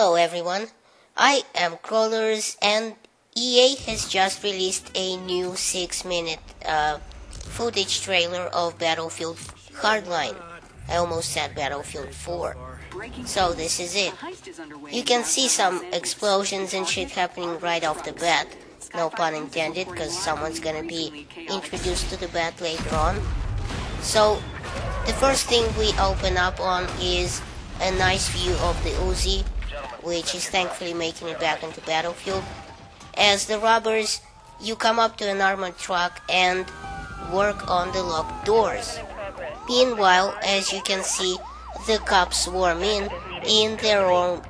Hello everyone, I am Crawlers and EA has just released a new 6-minute footage trailer of Battlefield Hardline. I almost said Battlefield 4. So this is it. You can see some explosions and shit happening right off the bat. No pun intended, because someone's gonna be introduced to the bat later on. So the first thing we open up on is a nice view of the Uzi, which is thankfully making it back into Battlefield. As the robbers, you come up to an armored truck and work on the locked doors. Meanwhile, as you can see, the cops swarm in their own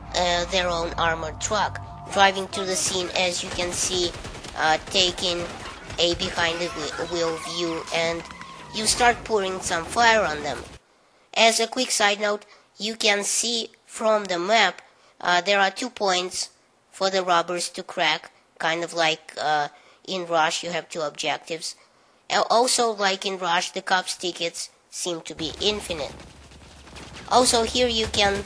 armored truck, driving to the scene, as you can see, taking a behind the wheel view, and you start pouring some fire on them. As a quick side note, you can see from the map there are 2 points for the robbers to crack, kind of like in Rush you have 2 objectives. Also, like in Rush, the cops' tickets seem to be infinite. Also, here you can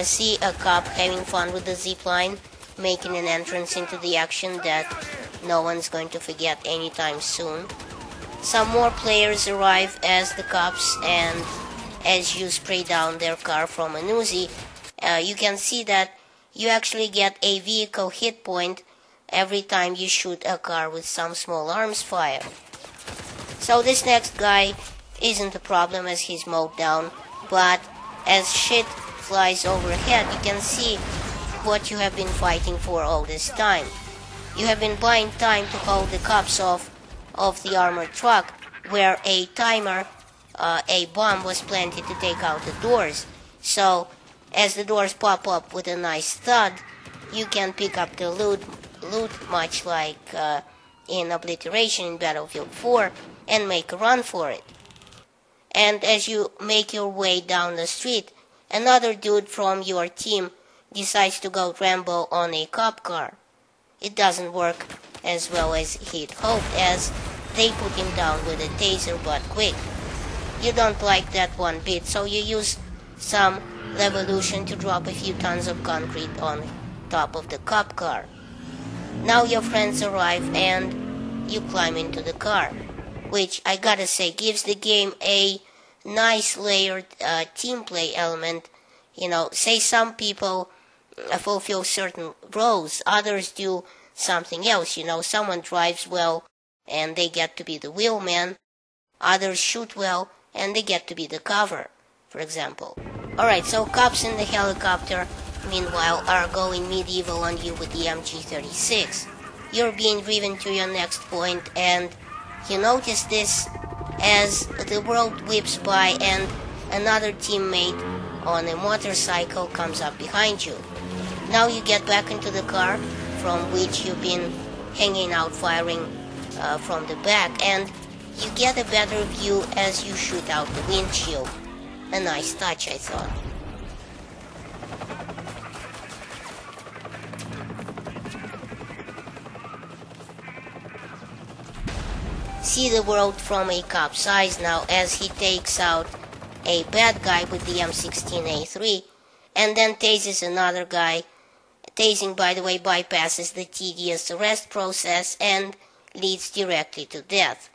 see a cop having fun with the zipline, making an entrance into the action that no one's going to forget anytime soon. Some more players arrive as the cops, and as you spray down their car from an Uzi, you can see that you actually get a vehicle hit point every time you shoot a car with some small arms fire. So this next guy isn't a problem as he's mowed down, but as shit flies overhead, you can see what you have been fighting for all this time. You have been buying time to hold the cops off of the armored truck, where a timer, a bomb was planted to take out the doors. So as the doors pop up with a nice thud, you can pick up the loot much like in Obliteration in Battlefield 4, and make a run for it. And as you make your way down the street, another dude from your team decides to go Rambo on a cop car. It doesn't work as well as he'd hoped, as they put him down with a taser but quick. You don't like that one bit, so you use some revolution to drop a few tons of concrete on top of the cop car. Now your friends arrive and you climb into the car, which I gotta say gives the game a nice layered team play element. You know, say some people fulfill certain roles, others do something else. You know, someone drives well and they get to be the wheelman, others shoot well and they get to be the cover, for example. Alright, so cops in the helicopter, meanwhile, are going medieval on you with the MG36. You're being driven to your next point, and you notice this as the world whips by and another teammate on a motorcycle comes up behind you. Now you get back into the car from which you've been hanging out firing from the back, and you get a better view as you shoot out the windshield. A nice touch, I thought. See the world from a cop's eyes now as he takes out a bad guy with the M16A3 and then tases another guy. Tasing, by the way, bypasses the tedious arrest process and leads directly to death.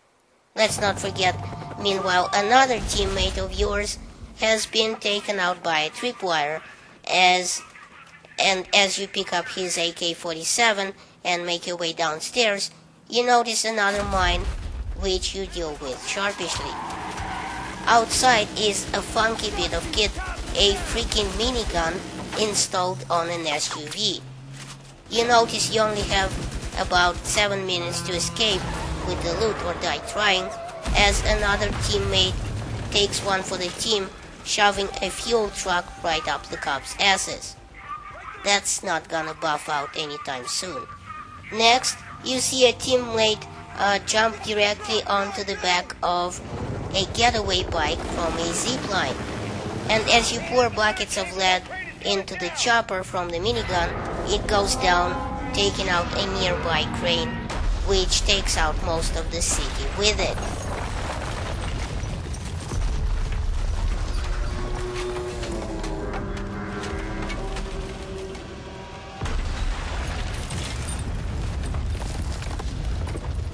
Let's not forget, meanwhile, another teammate of yours has been taken out by a tripwire as you pick up his AK-47 and make your way downstairs, you notice another mine which you deal with sharpishly. Outside is a funky bit of kit, a freaking minigun installed on an SUV. You notice you only have about 7 minutes to escape with the loot or die trying, as another teammate takes one for the team, shoving a fuel truck right up the cops' asses. That's not gonna buff out anytime soon. Next, you see a teammate jump directly onto the back of a getaway bike from a zipline. And as you pour buckets of lead into the chopper from the minigun, it goes down, taking out a nearby crane, which takes out most of the city with it.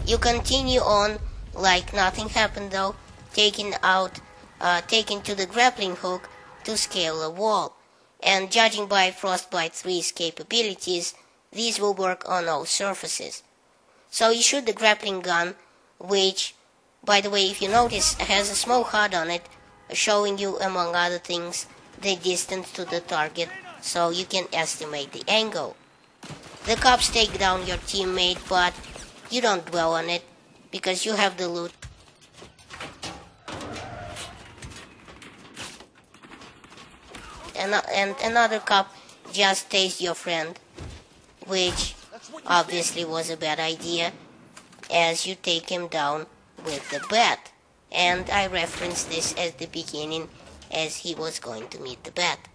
You continue on like nothing happened though, taking to the grappling hook to scale a wall. And judging by Frostbite 3's capabilities, these will work on all surfaces. So you shoot the grappling gun, which, by the way, if you notice, has a small HUD on it, showing you, among other things, the distance to the target, so you can estimate the angle. The cops take down your teammate, but you don't dwell on it, because you have the loot. And another cop just tased your friend, which obviously was a bad idea, as you take him down with the bat. And I referenced this at the beginning, as he was going to meet the bat.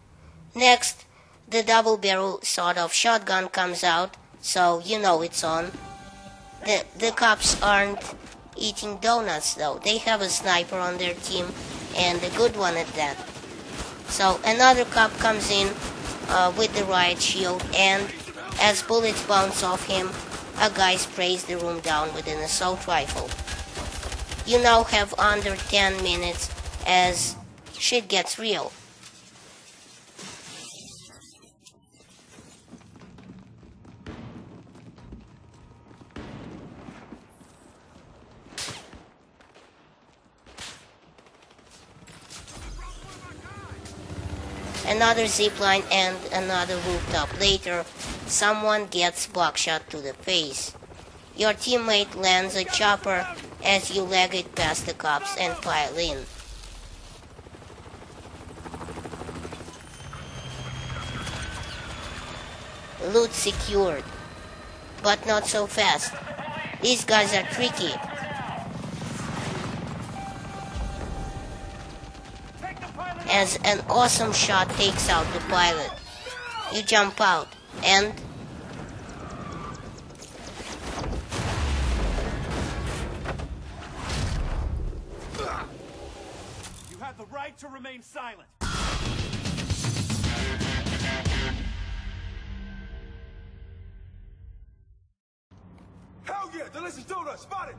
Next, the double-barrel sawed-off shotgun comes out, so you know it's on. The cops aren't eating donuts though. They have a sniper on their team, and a good one at that. So another cop comes in with the riot shield, and as bullets bounce off him, a guy sprays the room down with an assault rifle. You now have under 10 minutes as shit gets real. Another zipline and another rooftop later, someone gets buckshot to the face. Your teammate lands a chopper as you leg it past the cops and pile in. Loot secured, but not so fast. These guys are tricky. As an awesome shot takes out the pilot, you jump out and you have the right to remain silent. Hell yeah, delicious donut, spotted!